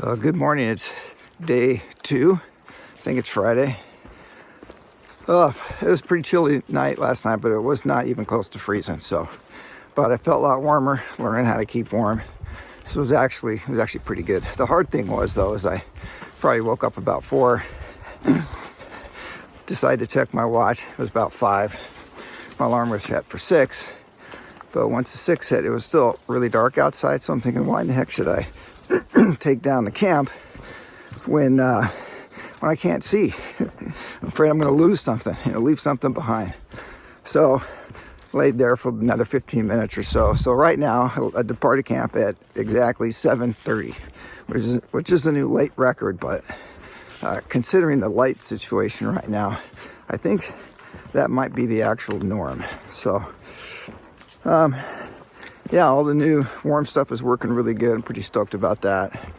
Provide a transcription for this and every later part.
Good morning. It's day 2. I think it's Friday. It was pretty chilly night last night, but it was not even close to freezing. But I felt a lot warmer, learning how to keep warm. So it was actually pretty good. The hard thing was, though, is I probably woke up about 4, decided to check my watch. It was about 5. My alarm was set for 6. But once the 6 hit, it was still really dark outside. So I'm thinking, why in the heck should I take down the camp when I can't see? I'm afraid I'm going to lose something, leave something behind. So laid there for another 15 minutes or so. So right now I departed camp at exactly 7:30, which is a new late record. But considering the light situation right now, I think that might be the actual norm. So yeah, all the new warm stuff is working really good. I'm pretty stoked about that.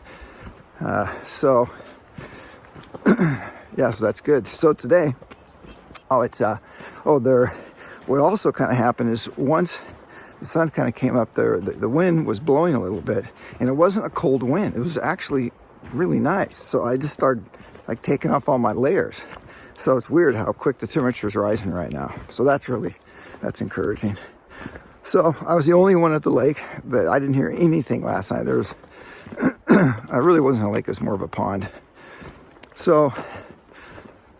So that's good. So today, what also kind of happened is once the sun kind of came up there, the wind was blowing a little bit, and it wasn't a cold wind. It was actually really nice. So I just started taking off all my layers. So it's weird how quick the temperature is rising right now. So that's encouraging. So I was the only one at the lake that I didn't hear anything last night. There was, I really wasn't a lake, it was more of a pond. So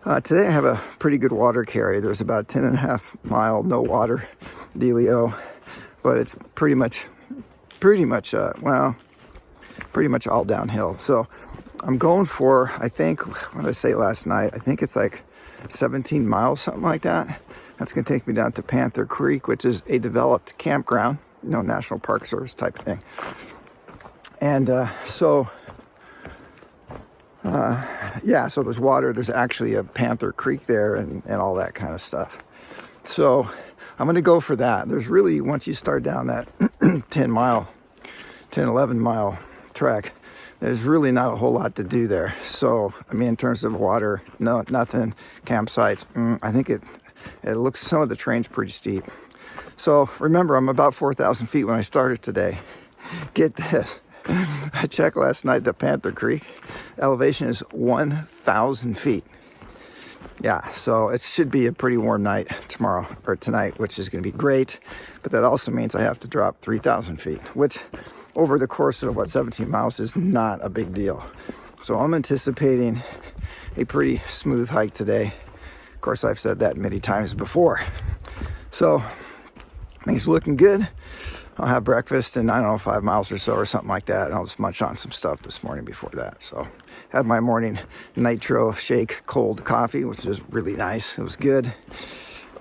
today I have a pretty good water carry. There's about a 10.5 mile no water dealio, but it's pretty much all downhill. So I'm going for, I think, what did I say last night? I think it's like 17 miles, something like that. That's going to take me down to Panther Creek, which is a developed campground, National Park Service type thing. And so there's water. There's actually a Panther Creek there and all that kind of stuff. So I'm going to go for that. There's really, once you start down that 11 mile trek, there's really not a whole lot to do there. So, I mean, in terms of water, no, nothing. Campsites, I think it looks, some of the terrain's pretty steep. So remember, I'm about 4,000 feet when I started today. Get this. I checked last night, the Panther Creek elevation is 1,000 feet. Yeah, so it should be a pretty warm night tomorrow or tonight, which is going to be great. But that also means I have to drop 3,000 feet, which over the course of 17 miles is not a big deal. So I'm anticipating a pretty smooth hike today. Of course, I've said that many times before. So things are looking good. I'll have breakfast in, 5 miles or so or something like that. And I'll just munch on some stuff this morning before that. So had my morning nitro shake cold coffee, which is really nice. It was good.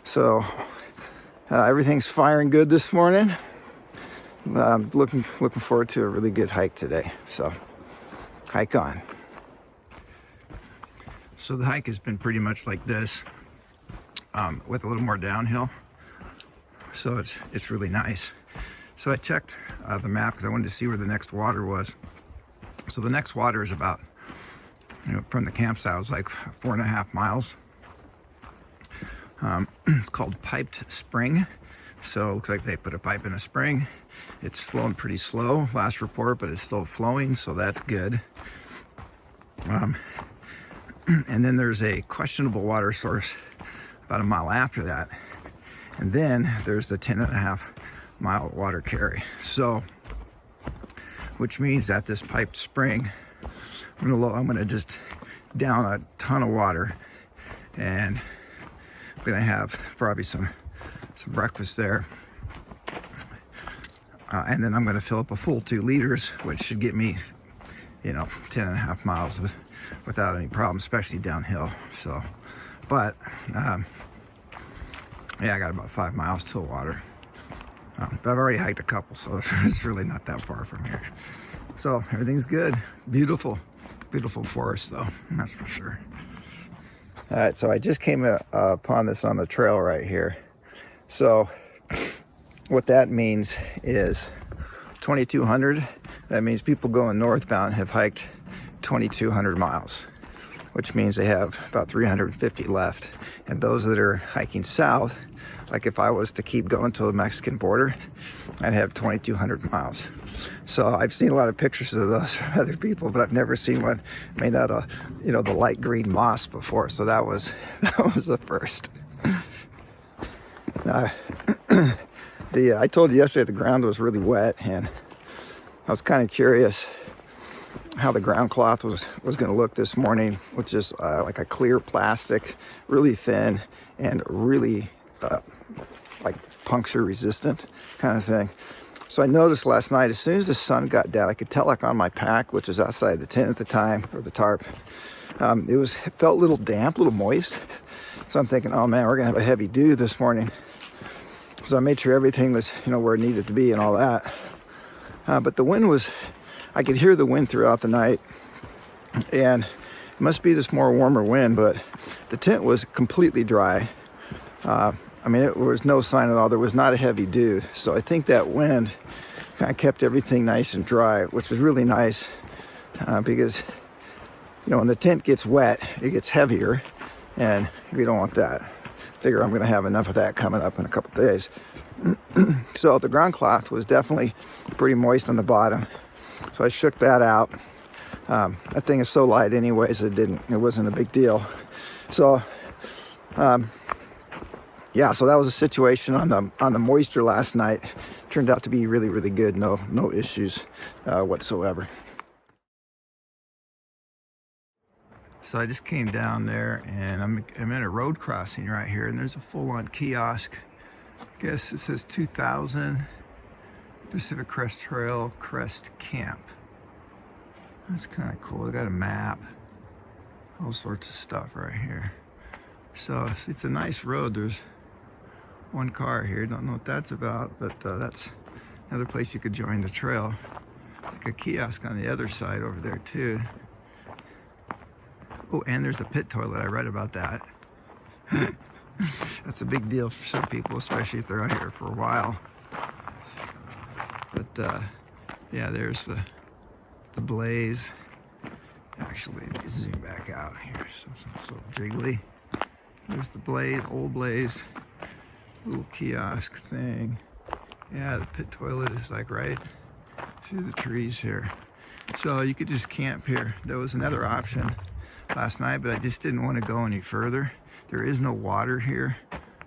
So everything's firing good this morning. Looking forward to a really good hike today. So hike on. So the hike has been pretty much like this, with a little more downhill. So it's really nice. So I checked the map because I wanted to see where the next water was. So the next water is about, from the campsite, it was like 4.5 miles. It's called Piped Spring. So it looks like they put a pipe in a spring. It's flowing pretty slow, last report, but it's still flowing, so that's good. And then there's a questionable water source about a mile after that. And then there's the 10.5 mile water carry. So, which means that this piped spring, I'm gonna just down a ton of water, and I'm gonna have probably some breakfast there. And then I'm gonna fill up a full 2 liters, which should get me, 10.5 miles without any problem, especially downhill. So, but I got about 5 miles till water. But I've already hiked a couple, so it's really not that far from here. So everything's good. Beautiful forest, though, that's for sure. All right, so I just came upon this on the trail right here. So what that means is 2,200. That means people going northbound have hiked 2,200 miles, which means they have about 350 left. And those that are hiking south, like if I was to keep going to the Mexican border, I'd have 2,200 miles. So I've seen a lot of pictures of those from other people, but I've never seen one made out of, you know, the light green moss before. So that was a first. I told you yesterday the ground was really wet, and I was kind of curious how the ground cloth was going to look this morning, which is like a clear plastic, really thin and really like puncture resistant kind of thing. So I noticed last night, as soon as the sun got down, I could tell, like on my pack, which was outside the tent at the time, or the tarp, it felt a little damp, a little moist. So I'm thinking, oh man, we're gonna have a heavy dew this morning. So I made sure everything was, you know, where it needed to be and all that. But the wind was, I could hear the wind throughout the night, and it must be this more warmer wind, but the tent was completely dry. I mean, there was no sign at all. There was not a heavy dew. So I think that wind kind of kept everything nice and dry, which was really nice because, you know, when the tent gets wet, it gets heavier, and we don't want that. Figure I'm going to have enough of that coming up in a couple of days. So the ground cloth was definitely pretty moist on the bottom. So I shook that out. That thing is so light anyways, it wasn't a big deal. So, yeah, so that was a situation on the moisture last night. Turned out to be really, really good. No issues whatsoever. So I just came down there, and I'm at a road crossing right here, and there's a full-on kiosk. I guess it says 2000 Pacific Crest Trail Crest Camp. That's kind of cool. They got a map, all sorts of stuff right here. So it's a nice road. There's one car here. Don't know what that's about, but that's another place you could join the trail. Like a kiosk on the other side over there too. Oh, and there's a pit toilet. I read about that. That's a big deal for some people, especially if they're out here for a while. But yeah, there's the blaze. Actually, let me zoom back out here. So jiggly. There's the blaze, old blaze, little kiosk thing. Yeah, the pit toilet is like right through the trees here. So you could just camp here. There was another option last night, but I just didn't want to go any further. There is no water here,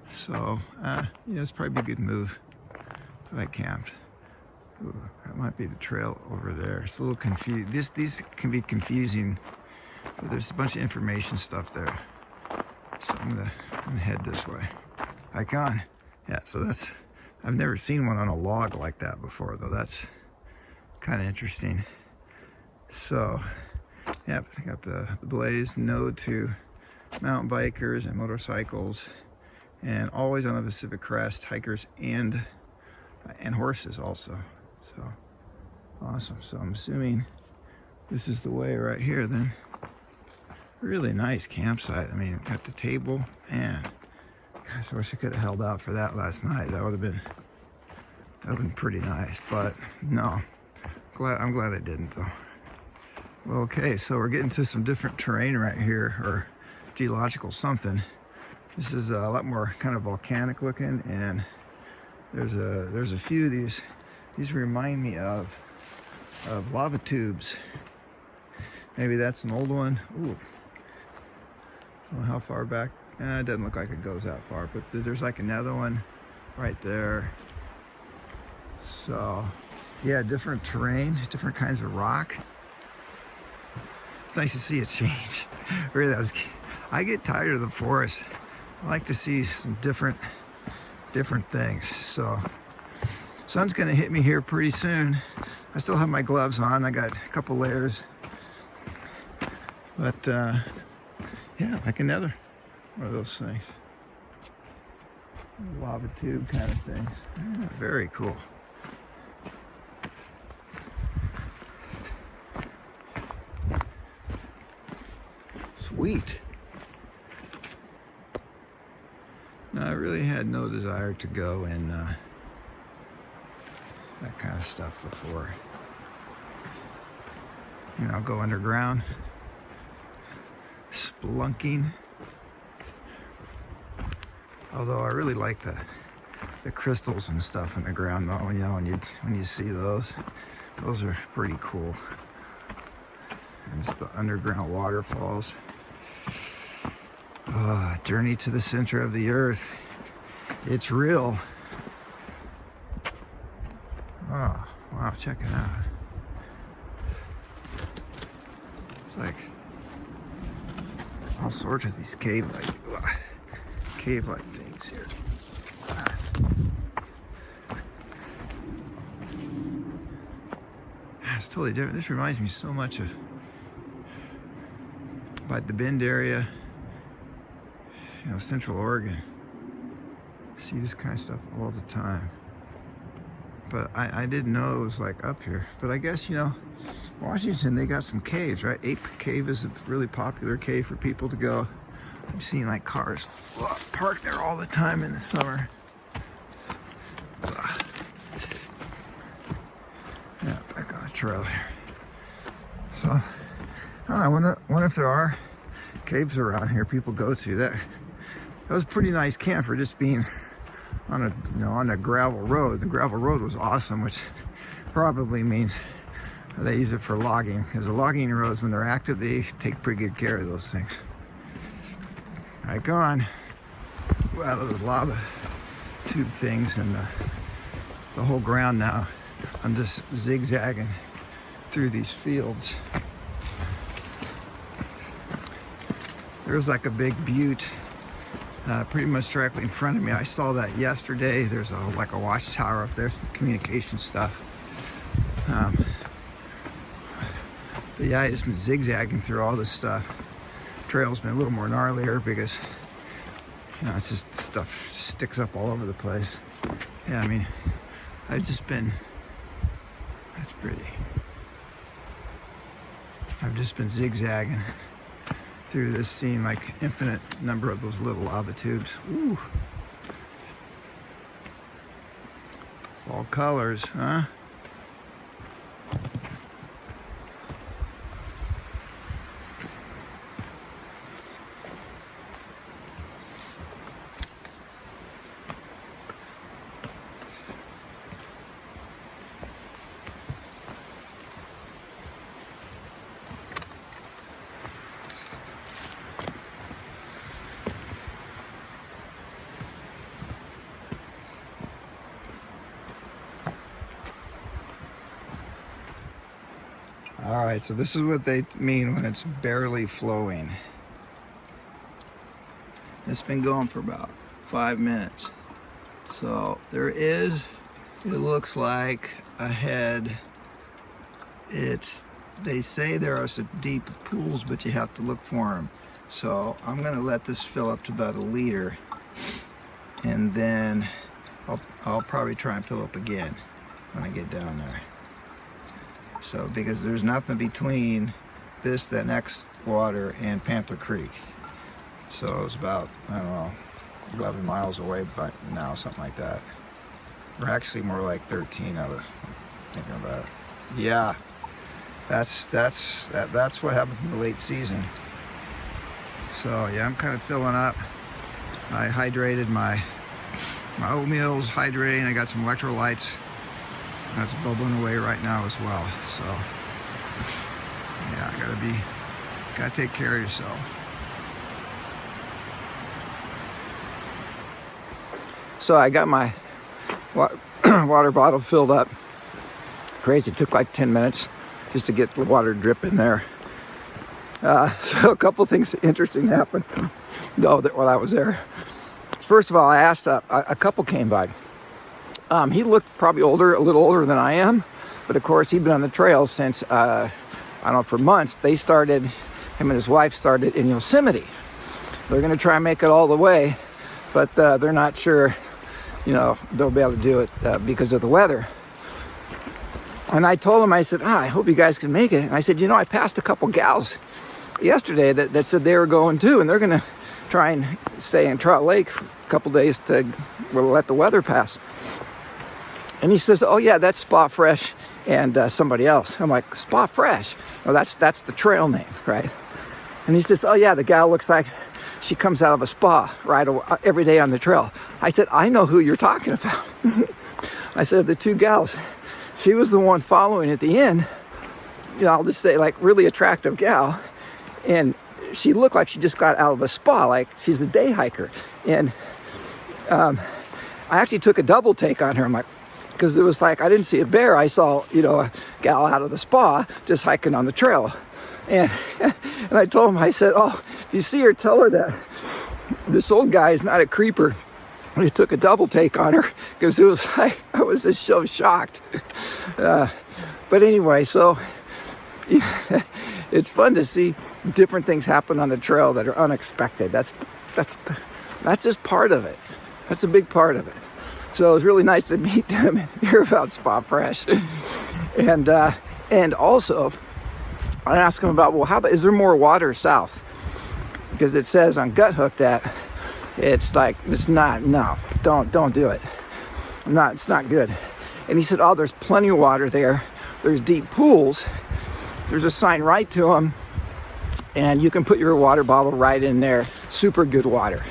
so yeah, it's probably a good move if I camped. Ooh, that might be the trail over there. It's a little confused. These can be confusing, but there's a bunch of information stuff there. So I'm gonna head this way. Hike on. Yeah, so I've never seen one on a log like that before, though. That's kind of interesting. So, yeah, I got the blaze, no to mountain bikers and motorcycles, and always on the Pacific Crest, hikers and horses also. So awesome. So I'm assuming this is the way right here then. Really nice campsite. I mean, got the table, and gosh, I wish I could have held out for that last night. That would have been pretty nice, but no. I'm glad I didn't though. Okay, so we're getting to some different terrain right here, or geological something. This is a lot more kind of volcanic looking, and there's a few of these. These remind me of lava tubes. Maybe that's an old one. Ooh. I don't know how far back. It doesn't look like it goes that far, but there's like another one right there. So, yeah, different terrain, different kinds of rock. It's nice to see a change. Really, I get tired of the forest. I like to see some different things. So, sun's gonna hit me here pretty soon. I still have my gloves on. I got a couple layers. But yeah, like another one of those things. Lava tube kind of things. Yeah, very cool. Sweet. Now, I really had no desire to go in that kind of stuff before. You know, go underground, spelunking. Although I really like the crystals and stuff in the ground, though. You know, when you see those are pretty cool. And just the underground waterfalls. Journey to the center of the earth. It's real. Oh, wow, check it out. It's like all sorts of these cave-like things here. It's totally different. This reminds me so much of about the Bend area, you know, Central Oregon. See this kind of stuff all the time. But I didn't know it was like up here. But I guess, you know, Washington, they got some caves, right? Ape Cave is a really popular cave for people to go. I've seen like cars parked there all the time in the summer. Yeah, back on the trail here. So, I don't know, I wonder if there are caves around here people go to. That was a pretty nice camp for just being on a gravel road. The gravel road was awesome, which probably means they use it for logging, because the logging roads, when they're active, they take pretty good care of those things. All right, go on. Wow, those lava tube things and the whole ground now. I'm just zigzagging through these fields. There's like a big butte pretty much directly in front of me. I saw that yesterday. There's like a watchtower up there, some communication stuff. But yeah, I just been zigzagging through all this stuff. Trail's been a little more gnarlier because, you know, it's just stuff sticks up all over the place. Yeah, I mean, I've just been, that's pretty. I've just been zigzagging through this scene, like infinite number of those little lava tubes. Ooh. Fall colors, huh? All right, so this is what they mean when it's barely flowing. It's been going for about 5 minutes. So there is, it looks like ahead, they say there are some deep pools, but you have to look for them. So I'm gonna let this fill up to about 1 liter, and then I'll probably try and fill up again when I get down there. So, because there's nothing between this, the next water, and Panther Creek. So it's about, I don't know, 11 miles away by now, something like that. Or actually more like 13, I was thinking about it. Yeah, that's what happens in the late season. So yeah, I'm kind of filling up. I hydrated my oatmeal's hydrating. I got some electrolytes. That's bubbling away right now as well. So yeah, gotta take care of yourself. So I got my water bottle filled up. Crazy, it took like 10 minutes just to get the water drip in there. So a couple things interesting happened while I was there. First of all, I asked, a couple came by. He looked probably a little older than I am, but of course he'd been on the trail since, I don't know, for months. Him and his wife started in Yosemite. They're gonna try and make it all the way, but they're not sure, you know, they'll be able to do it because of the weather. And I told him, I said, I hope you guys can make it. And I said, you know, I passed a couple gals yesterday that said they were going too, and they're gonna try and stay in Trout Lake for a couple days to let the weather pass. And he says, oh yeah, that's Spot Fresh and somebody else. I'm like, Spot Fresh? Oh, that's the trail name, right? And he says, oh yeah, the gal looks like she comes out of a spa every day on the trail. I said, I know who you're talking about. I said, the 2 gals. She was the one following at the end. You know, I'll just say, like, really attractive gal. And she looked like she just got out of a spa, like she's a day hiker. And I actually took a double take on her. I'm like, because it was like, I didn't see a bear. I saw, you know, a gal out of the spa just hiking on the trail. And I told him, I said, oh, if you see her, tell her that this old guy is not a creeper. He took a double take on her, because it was like, I was just so shocked. But anyway, so it's fun to see different things happen on the trail that are unexpected. That's just part of it. That's a big part of it. So it was really nice to meet them and hear about Spa Fresh. And also, I asked him about, well, is there more water south? Because it says on Gut Hook that it's like, it's not, no, don't do it. It's not good. And he said, oh, there's plenty of water there. There's deep pools. There's a sign right to them. And you can put your water bottle right in there. Super good water.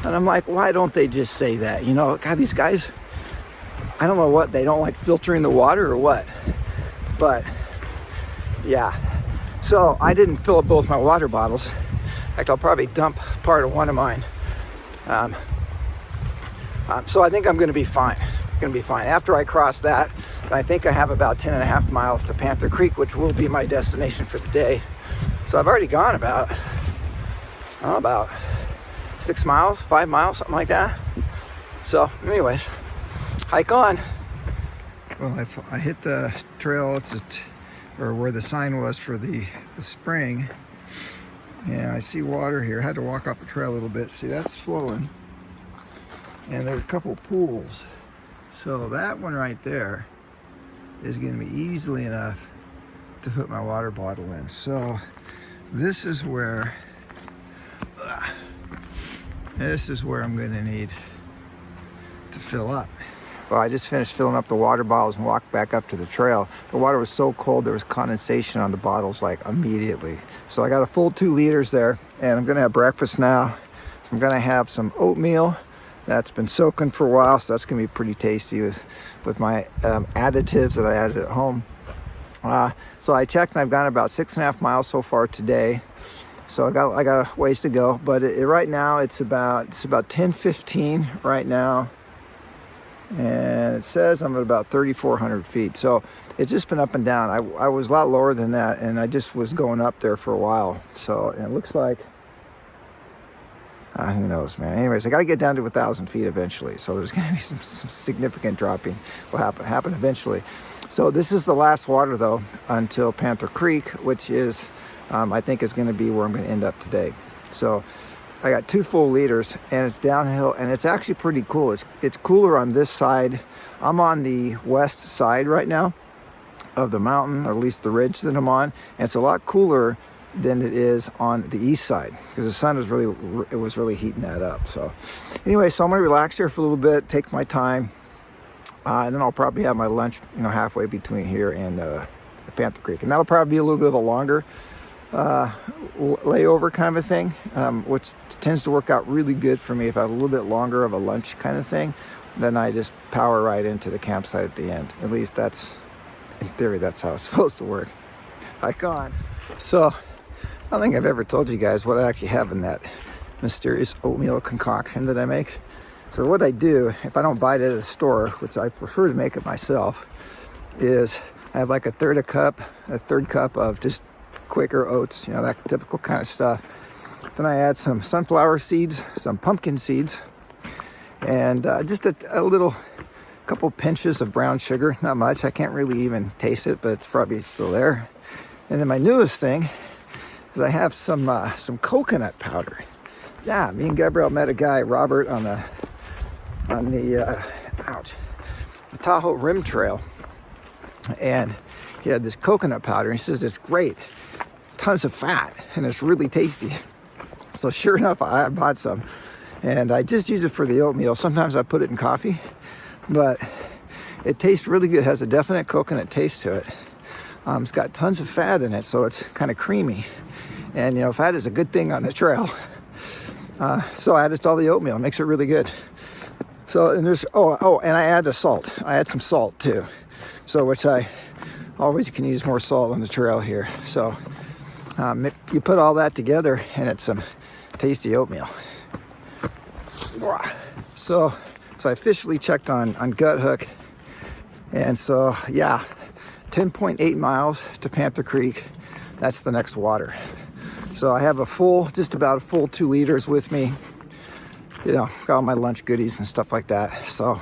And I'm like, why don't they just say that? You know, God, these guys, I don't know what, they don't like filtering the water or what. But, yeah. So I didn't fill up both my water bottles. In fact, I'll probably dump part of one of mine. So I think I'm going to be fine. After I cross that, I think I have about 10.5 miles to Panther Creek, which will be my destination for the day. So I've already gone about 6 miles, 5 miles, something like that. So anyways, hike on. Well, I hit the trail, or where the sign was for the spring. And I see water here. I had to walk off the trail a little bit. See, that's flowing. And there's a couple pools. So that one right there is going to be easily enough to put my water bottle in. So this is where I'm going to need to fill up. Well, I just finished filling up the water bottles and walked back up to the trail. The water was so cold, there was condensation on the bottles like immediately. So I got a full 2 liters there, and I'm gonna have breakfast now. So I'm gonna have some oatmeal that's been soaking for a while, so that's gonna be pretty tasty with my additives that I added at home. So I checked, and I've gone about 6.5 miles so far today. So I got a ways to go, but right now it's about 10:15 right now. And it says I'm at about 3,400 feet. So it's just been up and down. I was a lot lower than that, and I just was going up there for a while. So it looks like, who knows, man. Anyways, I got to get down to 1,000 feet eventually. So there's going to be some significant dropping will happen eventually. So this is the last water, though, until Panther Creek, which is, I think is going to be where I'm going to end up today. So I got 2 full liters, and it's downhill, and it's actually pretty cool. It's cooler on this side. I'm on the west side right now of the mountain, or at least the ridge that I'm on, and it's a lot cooler than it is on the east side, because the sun was really heating that up. So anyway, so I'm gonna relax here for a little bit, take my time, and then I'll probably have my lunch, halfway between here and the Panther Creek, and that'll probably be a little bit of a longer layover kind of a thing, which tends to work out really good for me. If I have a little bit longer of a lunch kind of thing, then I just power right into the campsite at the end. At least in theory, that's how it's supposed to work. Hike on. So I don't think I've ever told you guys what I actually have in that mysterious oatmeal concoction that I make. So what I do, if I don't buy it at a store, which I prefer to make it myself, is I have like a third cup of just Quaker oats, that typical kind of stuff. Then I add some sunflower seeds, some pumpkin seeds, and just a little couple pinches of brown sugar. Not much. I can't really even taste it, but it's probably still there. And then my newest thing is I have some coconut powder. Yeah, me and Gabrielle met a guy, Robert, on the Tahoe Rim Trail, and he had this coconut powder. He says it's great, tons of fat, and it's really tasty. So sure enough, I bought some, and I just use it for the oatmeal. Sometimes I put it in coffee, but it tastes really good. It has a definite coconut taste to it. It's got tons of fat in it, so it's kind of creamy. And fat is a good thing on the trail. So I added all the oatmeal. It makes it really good. So, and there's, and I add the salt. I add some salt too. So, which I always can use more salt on the trail here. So, you put all that together and it's some tasty oatmeal. So I officially checked on Gut Hook. And so, yeah, 10.8 miles to Panther Creek. That's the next water. So I have just about a full 2 liters with me. You know, got all my lunch goodies and stuff like that. So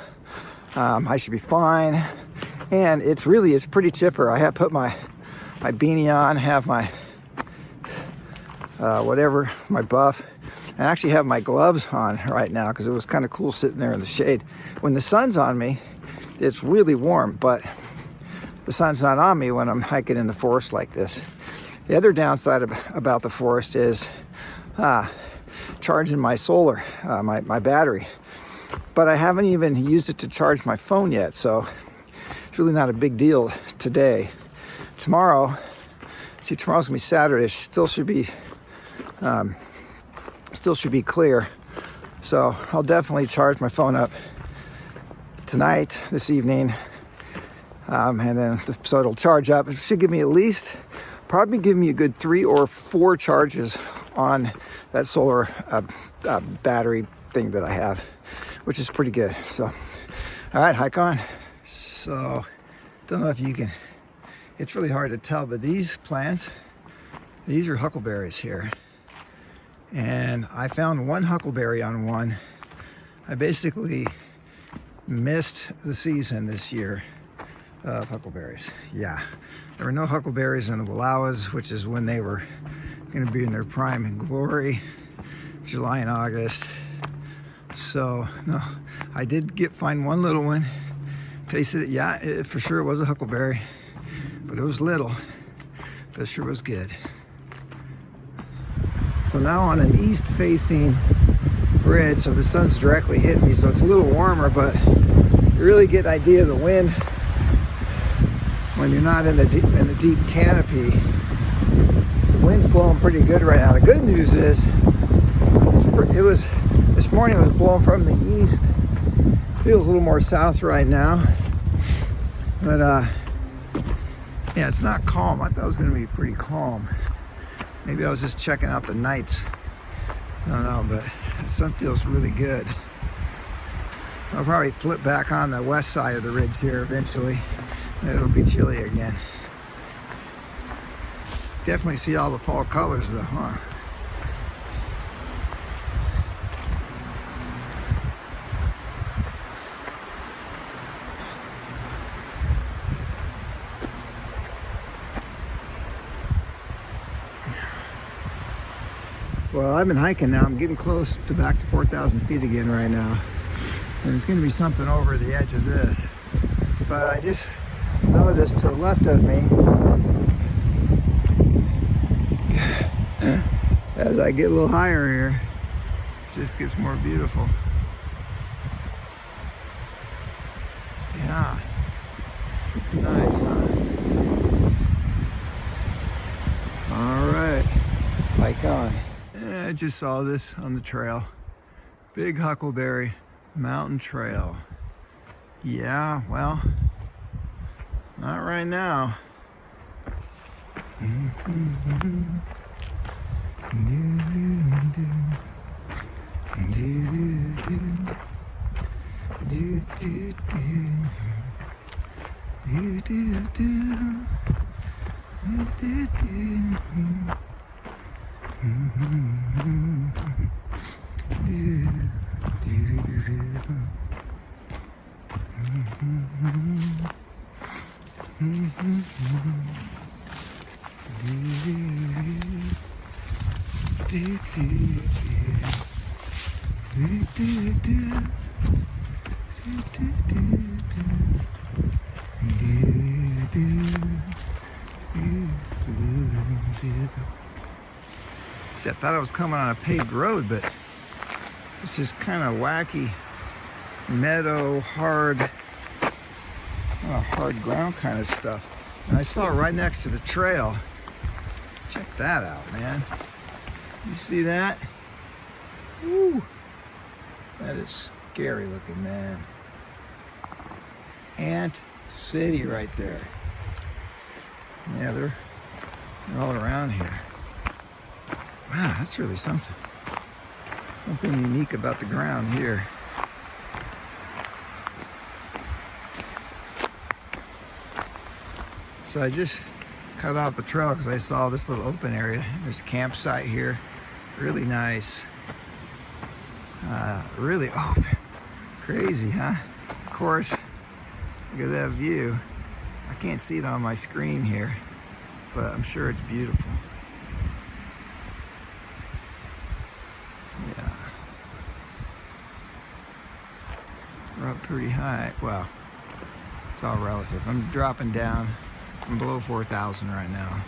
I should be fine. And it's pretty chipper. I have put my beanie on, have my my buff, and I actually have my gloves on right now because it was kind of cool sitting there in the shade. When the sun's on me, it's really warm, but the sun's not on me when I'm hiking in the forest like this. The other downside about the forest is charging my solar, my battery. But I haven't even used it to charge my phone yet, so it's really not a big deal today. Tomorrow's gonna be Saturday. Still should be clear. So I'll definitely charge my phone up tonight, this evening, and then so it'll charge up. It should give me probably give me a good 3 or 4 charges on that solar battery thing that I have, which is pretty good. So, all right, hike on. So, don't know if you can, it's really hard to tell, but these plants, these are huckleberries here. And I found one huckleberry on one. I basically missed the season this year of huckleberries. Yeah, there were no huckleberries in the Wallowas, which is when they were going to be in their prime and glory, July and August. So no, I did find one little one, tasted it. Yeah, it for sure was a huckleberry, but it was little, but it sure was good. So now on an east facing ridge, so the sun's directly hitting me, so it's a little warmer, but you really get an idea of the wind when you're not in the deep canopy. The wind's blowing pretty good right now. The good news is this morning it was blowing from the east. Feels a little more south right now, but yeah, it's not calm. I thought it was going to be pretty calm. Maybe I was just checking out the nights. I don't know, but the sun feels really good. I'll probably flip back on the west side of the ridge here eventually. It'll be chilly again. Definitely see all the fall colors though, huh? Well, I've been hiking now. I'm getting close to back to 4,000 feet again right now. And there's going to be something over the edge of this. But I just noticed to the left of me, as I get a little higher here, it just gets more beautiful. Yeah, super nice, huh? All right, hike on. I just saw this on the trail. Big Huckleberry Mountain Trail. Yeah, well, not right now. See, I thought I was coming on a paved road, but it's just kind of wacky meadow, hard ground kind of stuff. And I saw it right next to the trail. Check that out, man. You see that? Woo. That is scary looking, man. Ant City right there. Yeah, they're all around here. Wow, that's really something. Something unique about the ground here. So I just cut off the trail because I saw this little open area. There's a campsite here. Really nice. Really open. Crazy, huh? Of course, look at that view. I can't see it on my screen here, but I'm sure it's beautiful. Yeah. We're up pretty high. Well, it's all relative. I'm dropping down. I'm below 4,000 right now.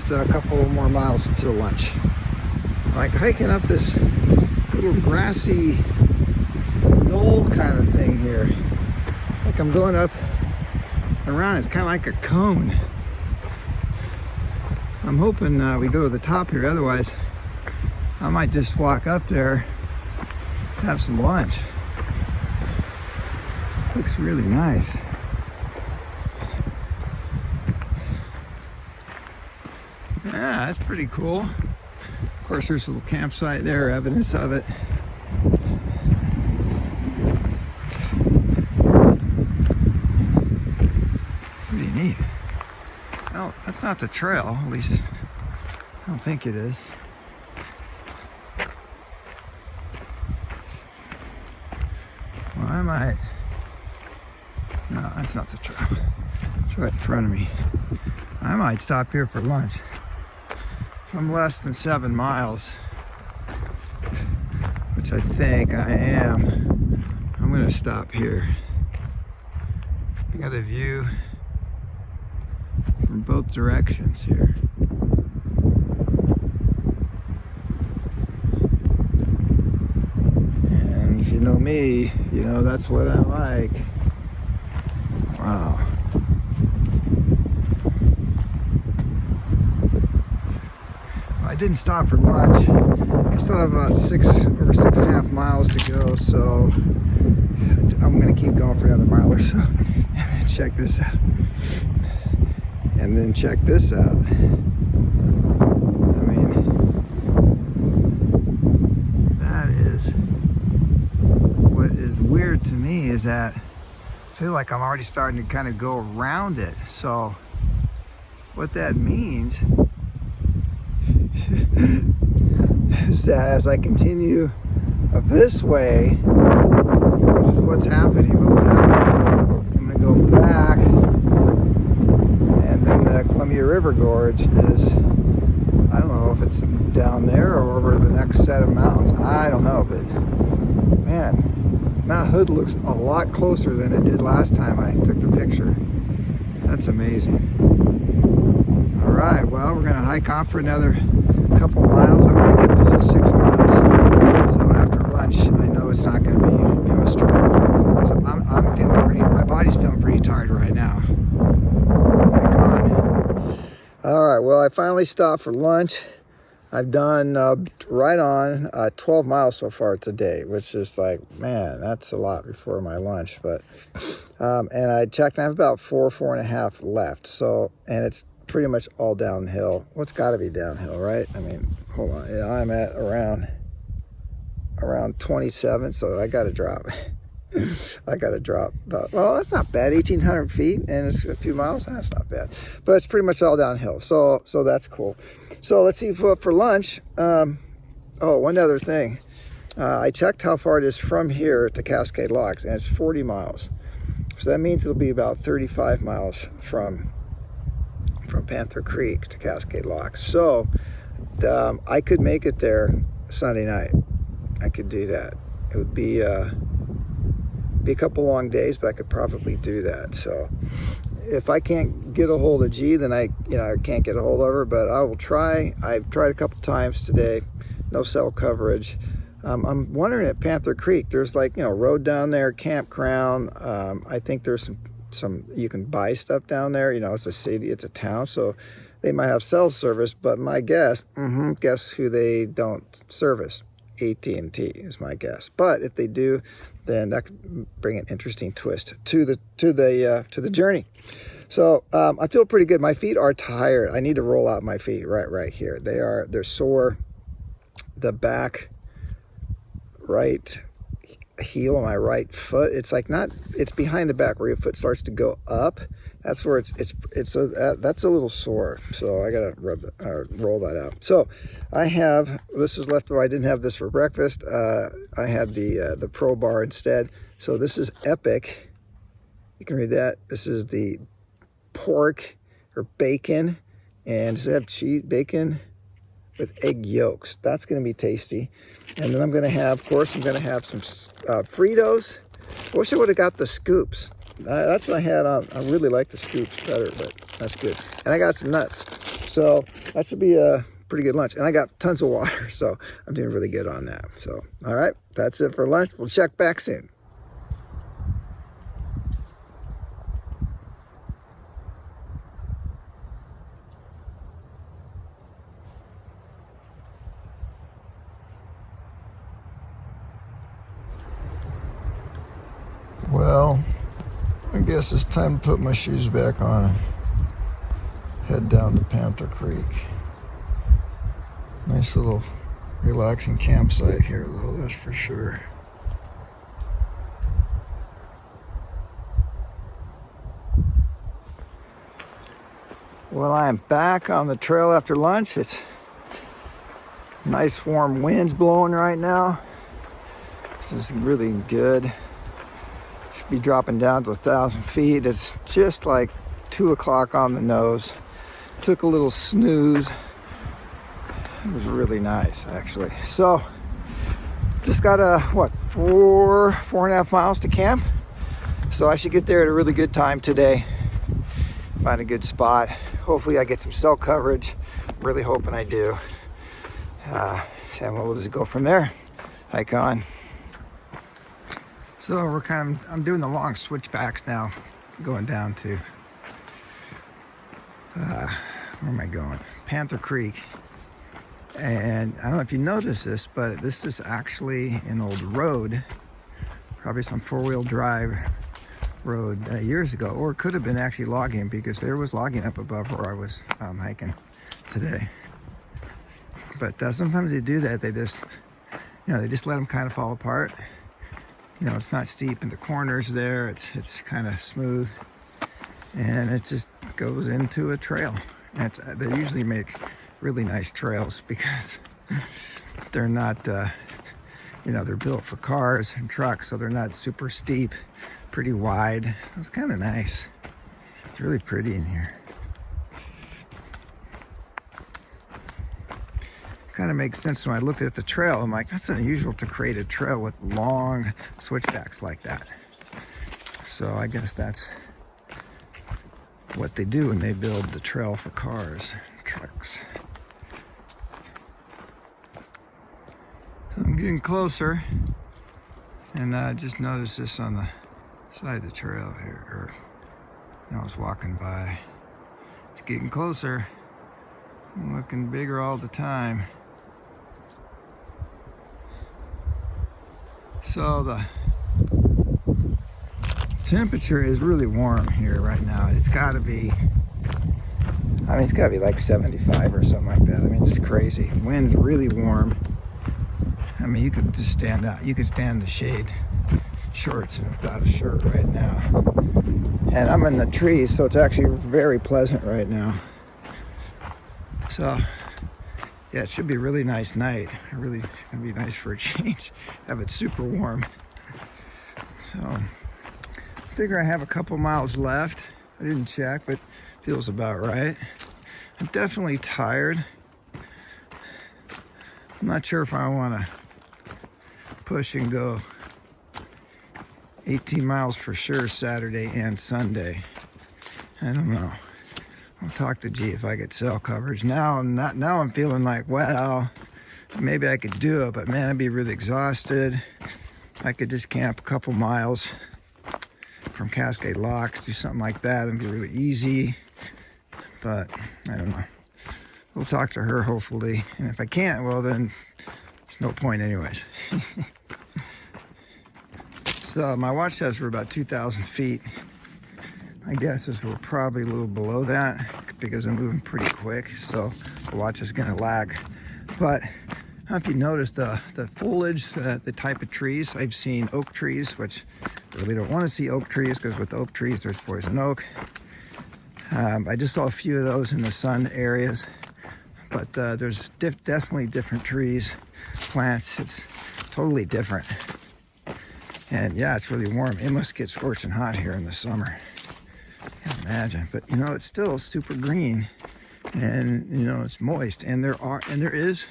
A couple more miles until lunch. Like hiking up this little grassy knoll kind of thing here. It's like I'm going up and around. It's kind of like a cone. I'm hoping we go to the top here. Otherwise, I might just walk up there, have some lunch. Looks really nice. Yeah, that's pretty cool. Of course, there's a little campsite there, evidence of it. Pretty neat. Oh, that's not the trail, at least I don't think it is. Well, I might. No, that's not the trail. It's right in front of me. I might stop here for lunch. I'm less than 7 miles, which I think I am. I'm gonna stop here. I got a view from both directions here. And if you know me, you know that's what I like. Wow. I didn't stop for lunch. I still have about over 6.5 miles to go, so I'm gonna keep going for another mile or so. And check this out. And then check this out. I mean, that is, what is weird to me is that I feel like I'm already starting to kind of go around it. So what that means is that as I continue this way, which is what's happening, but I'm going to go back, and then the Columbia River Gorge is, I don't know if it's down there or over the next set of mountains. I don't know, but man, Mount Hood looks a lot closer than it did last time I took the picture. That's amazing. All right, well, we're going to hike on for another couple miles. I'm going to get below 6 miles. So after lunch, I know it's not going to be, straight. So I'm feeling pretty. My body's feeling pretty tired right now. All right. Well, I finally stopped for lunch. I've done right on 12 miles so far today, which is like, man, that's a lot before my lunch. But and I checked. I have about 4.5 left. So, and it's pretty much all downhill. Well, it's got to be downhill, right? I mean, hold on. Yeah, I'm at around 27, so I got to drop. I got to drop about, well, that's not bad, 1,800 feet, and it's a few miles. That's not bad, but it's pretty much all downhill. So that's cool. So let's see for lunch. Oh, one other thing. I checked how far it is from here to Cascade Locks, and it's 40 miles. So that means it'll be about 35 miles from Panther Creek to Cascade Locks. So I could make it there Sunday night. I could do that. It would be a couple long days, but I could probably do that. So if I can't get a hold of G, then I can't get a hold of her, but I will try. I've tried a couple times today. No cell coverage. I'm wondering at Panther Creek, there's like, road down there, Campground. I think there's some you can buy stuff down there. It's a city, it's a town, so they might have cell service, but my guess, guess who they don't service? AT&T is my guess. But if they do, then that could bring an interesting twist to the journey. So I feel pretty good. My feet are tired. I need to roll out my feet right here. They're sore. The back right heel on my right foot, it's behind the back where your foot starts to go up. That's where that's a little sore. So I gotta roll that out. So I have, this was left over. I didn't have this for breakfast. I had the Pro Bar instead. So this is Epic. You can read that. This is the pork or bacon, and does it have cheese, bacon with egg yolks? That's going to be tasty. And then I'm going to have, of course, some Fritos. I wish I would have got the scoops. That's what I had on. I really like the scoops better, but that's good. And I got some nuts. So that should be a pretty good lunch. And I got tons of water, so I'm doing really good on that. So, all right, that's it for lunch. We'll check back soon. Well, I guess it's time to put my shoes back on and head down to Panther Creek. Nice little relaxing campsite here, though, that's for sure. Well, I am back on the trail after lunch. It's nice warm winds blowing right now. This is really good. Be dropping down to 1,000 feet. It's just like 2 o'clock on the nose. Took a little snooze. It was really nice, actually. So just got four and a half miles to camp. So I should get there at a really good time today. Find a good spot. Hopefully I get some cell coverage. Really hoping I do. And we'll just go from there. Hike on. So I'm doing the long switchbacks now, going down to, where am I going? Panther Creek. And I don't know if you noticed this, but this is actually an old road, probably some four-wheel drive road years ago, or it could have been actually logging, because there was logging up above where I was hiking today. But sometimes they do that. They just let them kind of fall apart. It's not steep in the corners there. It's kind of smooth, and it just goes into a trail. And they usually make really nice trails because they're not, they're built for cars and trucks, so they're not super steep, pretty wide. It's kind of nice. It's really pretty in here. Kind of makes sense when I looked at the trail. I'm like, that's unusual to create a trail with long switchbacks like that. So I guess that's what they do when they build the trail for cars and trucks. So I'm getting closer, and I just noticed this on the side of the trail here, I was walking by. It's getting closer. I'm looking bigger all the time. So the temperature is really warm here right now. It's gotta be like 75 or something like that. It's crazy. Wind's really warm. You could just stand out. You could stand in the shade shorts and without a shirt right now. And I'm in the trees, so it's actually very pleasant right now. So, yeah, it should be a really nice night. Really, it's gonna be nice for a change. Have it super warm. So, I figure I have a couple miles left. I didn't check, but feels about right. I'm definitely tired. I'm not sure if I want to push and go 18 miles for sure Saturday and Sunday. I don't know. I'll talk to G if I get cell coverage. Now I'm feeling like, well, maybe I could do it, but man, I'd be really exhausted. I could just camp a couple miles from Cascade Locks, do something like that. It'd be really easy. But I don't know. We'll talk to her hopefully. And if I can't, well then there's no point anyways. So my watch says we're about 2,000 feet. My guess is we're probably a little below that because I'm moving pretty quick, so the watch is gonna lag. But I don't know if you noticed the foliage, the type of trees. I've seen oak trees, which I really don't want to see oak trees because with oak trees there's poison oak. I just saw a few of those in the sun areas, but there's definitely different trees, plants. It's totally different. And yeah, it's really warm. It must get scorching hot here in the summer. I can't imagine, but you know, it's still super green, and you know, it's moist, and there's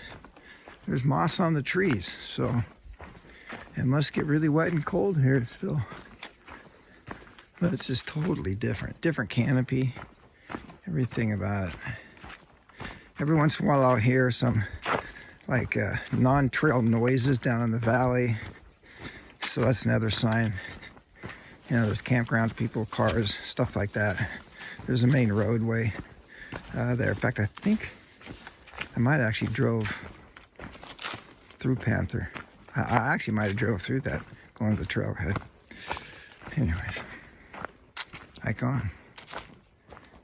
moss on the trees, so it must get really wet and cold here still. But it's just totally different canopy, everything about it. Every once in a while I'll hear some like non-trail noises down in the valley. So that's another sign. You know, there's campgrounds, people, cars, stuff like that. There's a main roadway there. In fact, I think I might have actually drove through Panther. I actually might have drove through that going to the trailhead. Anyways, hike on.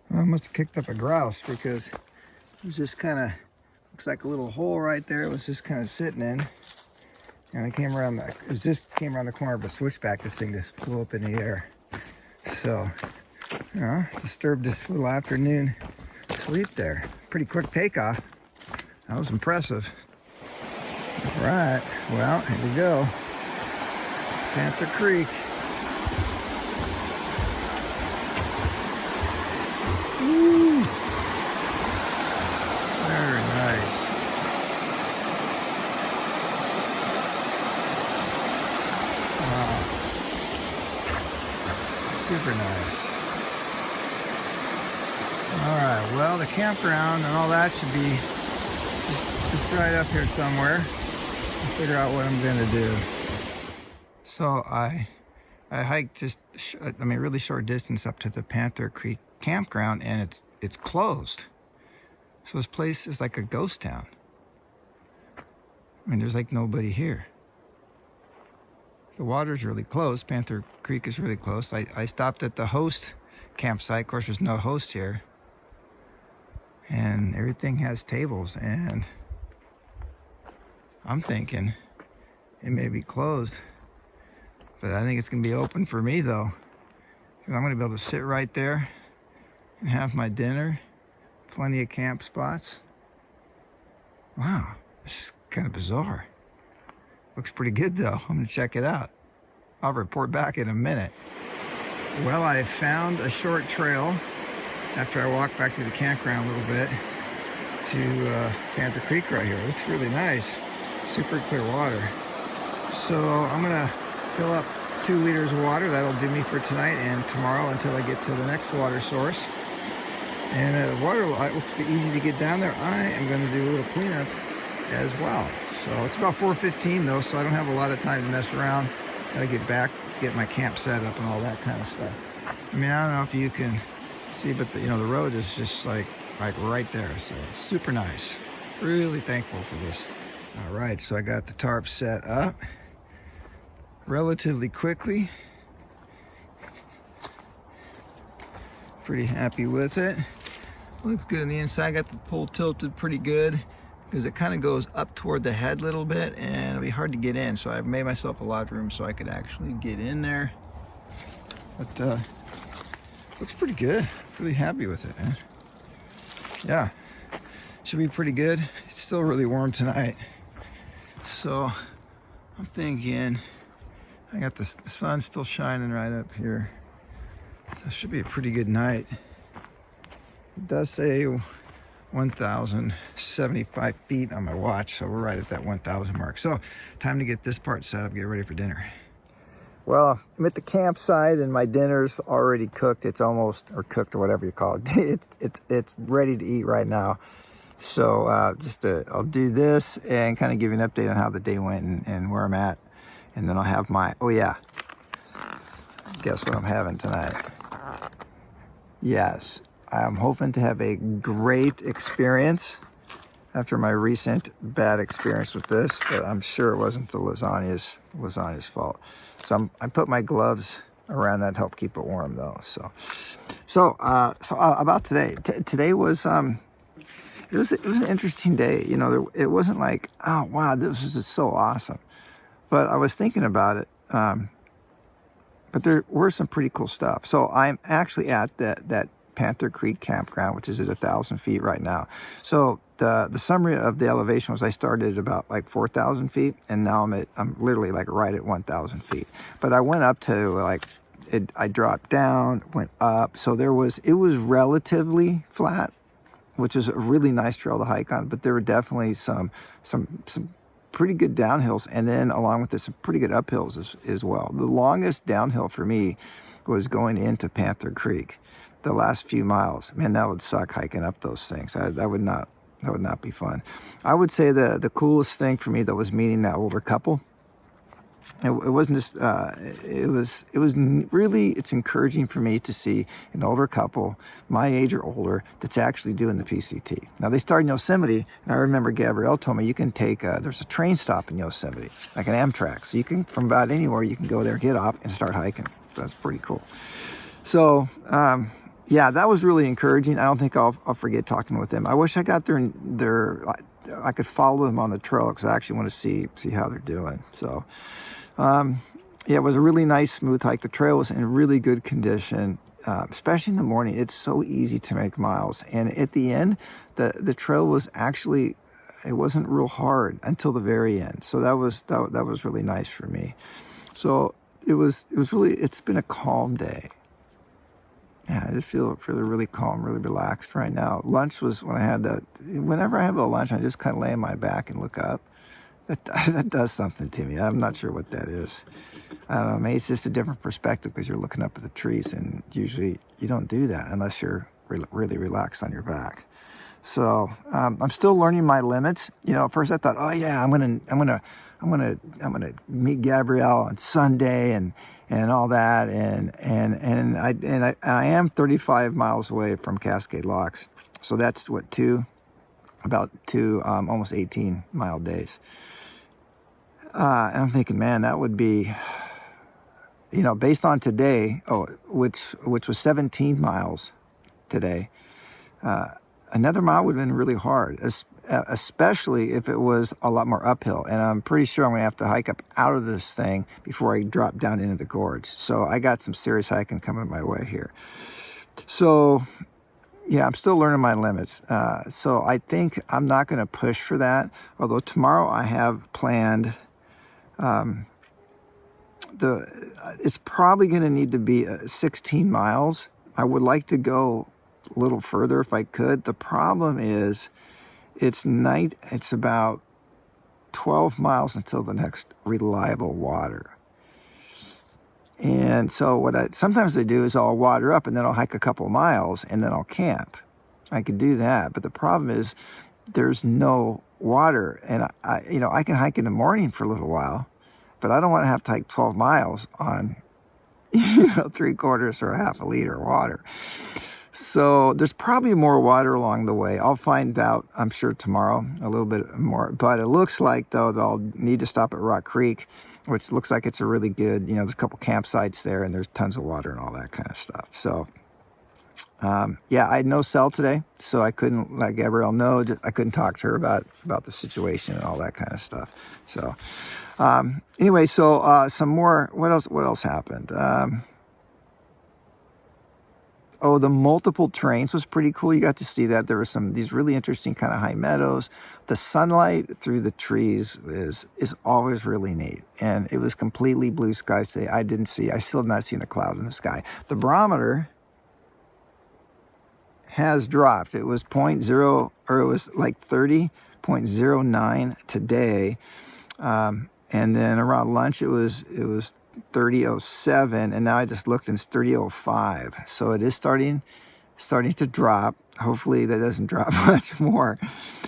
Well, I must have kicked up a grouse because it was just kind of, looks like a little hole right there. It was just kind of sitting in. And I came around the corner of a switchback. This thing just flew up in the air. So, you know, disturbed this little afternoon sleep there. Pretty quick takeoff. That was impressive. All right, well, here we go. Panther Creek. Woo! Very nice. Super nice. All right, well, the campground and all that should be just right up here somewhere. I'll figure out what I'm gonna do. So I hiked just, really short distance up to the Panther Creek campground, and it's closed. So this place is like a ghost town. I mean, there's like nobody here. The water's really close. Panther Creek is really close. I stopped at the host campsite. Of course, there's no host here. And everything has tables. And I'm thinking it may be closed. But I think it's going to be open for me, though. I'm going to be able to sit right there and have my dinner. Plenty of camp spots. Wow, this is kind of bizarre. Looks pretty good though. I'm gonna check it out. I'll report back in a minute. Well, I found a short trail after I walked back to the campground a little bit to Panther Creek right here. It looks really nice. Super clear water. So I'm gonna fill up 2 liters of water. That'll do me for tonight and tomorrow until I get to the next water source. And the water looks easy to get down there. I am gonna do a little cleanup as well. So it's about 4:15 though, so I don't have a lot of time to mess around. Gotta get back, let's get my camp set up and all that kind of stuff. I mean, I don't know if you can see, but the road is just like right there. So it's super nice. Really thankful for this. All right, so I got the tarp set up relatively quickly. Pretty happy with it. Looks good on the inside. Got the pole tilted pretty good. because it kind of goes up toward the head a little bit, and it'll be hard to get in. So I've made myself a lot of room so I could actually get in there. But looks pretty good. Really happy with it, man. Yeah, should be pretty good. It's still really warm tonight, so I'm thinking I got the sun still shining right up here. This should be a pretty good night. It does say 1,075 feet on my watch, so we're right at that 1,000 mark. So time to get this part set up, get ready for dinner. Well, I'm at the campsite and my dinner's already cooked. It's almost, or cooked or whatever you call it. It's ready to eat right now. So I'll do this and kind of give you an update on how the day went and where I'm at. And then I'll have my, oh yeah, guess what I'm having tonight? Yes, I'm hoping to have a great experience after my recent bad experience with this, but I'm sure it wasn't the lasagna's fault. So I put my gloves around that to help keep it warm though. So about today. Today was it was an interesting day. You know, it wasn't like, oh wow, this was just so awesome. But I was thinking about it. But there were some pretty cool stuff. So I'm actually at that Panther Creek campground, which is at 1,000 feet right now. So the summary of the elevation was I started at about like 4,000 feet, and now I'm literally like right at 1,000 feet. But I went up to like I dropped down, went up. So it was relatively flat, which is a really nice trail to hike on. But there were definitely some pretty good downhills, and then along with this, some pretty good uphills as well. The longest downhill for me was going into Panther Creek. The last few miles, man, that would suck hiking up those things. That would not be fun. I would say the coolest thing for me though was meeting that older couple. It wasn't just it's encouraging for me to see an older couple my age or older that's actually doing the PCT. Now they start in Yosemite, and I remember Gabrielle told me you can take there's a train stop in Yosemite, like an Amtrak, so you can, from about anywhere, you can go there, get off, and start hiking. That's pretty cool. So yeah, that was really encouraging. I don't think I'll forget talking with them. I wish I got there I could follow them on the trail, because I actually want to see how they're doing. So yeah, it was a really nice, smooth hike. The trail was in really good condition, especially in the morning. It's so easy to make miles. And at the end, the trail was actually, it wasn't real hard until the very end. So that was really nice for me. So it's been a calm day. Yeah, I just feel really calm, really relaxed right now. Lunch was whenever I have a lunch, I just kind of lay on my back and look up. That does something to me. I'm not sure what that is. I don't know, maybe it's just a different perspective because you're looking up at the trees, and usually you don't do that unless you're really relaxed on your back. So I'm still learning my limits. You know, at first I thought, oh yeah, I'm gonna meet Gabrielle on Sunday and all that, and I am 35 miles away from Cascade Locks, so that's about two almost 18-mile days. And I'm thinking, man, that would be, you know, based on today, which was 17 miles today. Another mile would have been really hard, especially if it was a lot more uphill. And I'm pretty sure I'm going to have to hike up out of this thing before I drop down into the gorge. So I got some serious hiking coming my way here. So yeah, I'm still learning my limits. So I think I'm not going to push for that. Although tomorrow I have planned, it's probably going to need to be 16 miles. I would like to go a little further if I could. The problem is it's night. It's about 12 miles until the next reliable water. And so sometimes I do is I'll water up and then I'll hike a couple of miles and then I'll camp. I could do that. But the problem is there's no water. And I can hike in the morning for a little while, but I don't want to have to hike 12 miles on, 3/4 or half a liter of water. So there's probably more water along the way. I'll find out, I'm sure, tomorrow, a little bit more. But it looks like, though, that I'll need to stop at Rock Creek, which looks like it's a really good, there's a couple campsites there, and there's tons of water and all that kind of stuff. So Yeah, I had no cell today, so I couldn't let Gabrielle know. I couldn't talk to her about the situation and all that kind of stuff. So anyway, so some more. What else happened? Oh, the multiple trains was pretty cool. You got to see that. There were these really interesting kind of high meadows. The sunlight through the trees is always really neat. And it was completely blue skies today. I still have not seen a cloud in the sky. The barometer has dropped. It was 0.0, or it was like 30.09 today. And then around lunch, it was 30.07, and now I just looked and it's 30.05. So it is starting to drop. Hopefully that doesn't drop much more.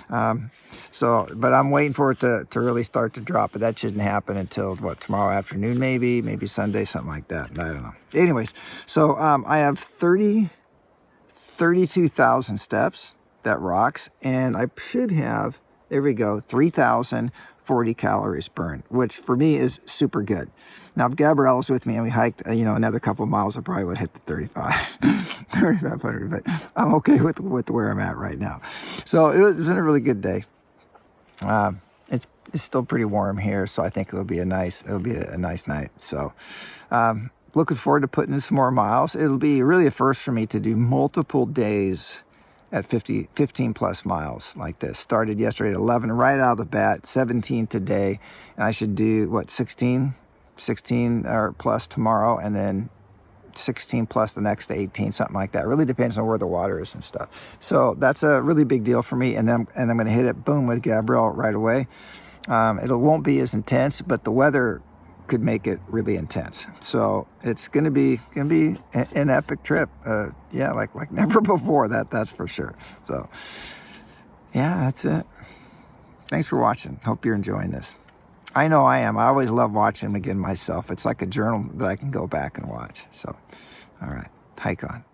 But I'm waiting for it to really start to drop, but that shouldn't happen until tomorrow afternoon, maybe Sunday, something like that. I don't know. Anyways, so I have 32,000 steps. That rocks, and I should have, there we go, 3,040 calories burned, which for me is super good. Now, if Gabrielle was with me and we hiked, another couple of miles, I probably would hit the 3,500, but I'm okay with where I'm at right now. So it's been a really good day. It's still pretty warm here, so I think it'll be a nice night. So, looking forward to putting in some more miles. It'll be really a first for me to do multiple days at 15 plus miles like this. Started yesterday at 11 right out of the bat, 17 today, and I should do 16 or plus tomorrow, and then 16 plus the next 18, something like that. It really depends on where the water is and stuff. So that's a really big deal for me, and I'm going to hit it boom with Gabrielle right away. It won't be as intense, but the weather could make it really intense. So it's going to be an epic trip. Like never before, that's for sure. So yeah, that's it. Thanks for watching. Hope you're enjoying this. I know I am. I always love watching them again myself. It's like a journal that I can go back and watch. So, all right, hike on.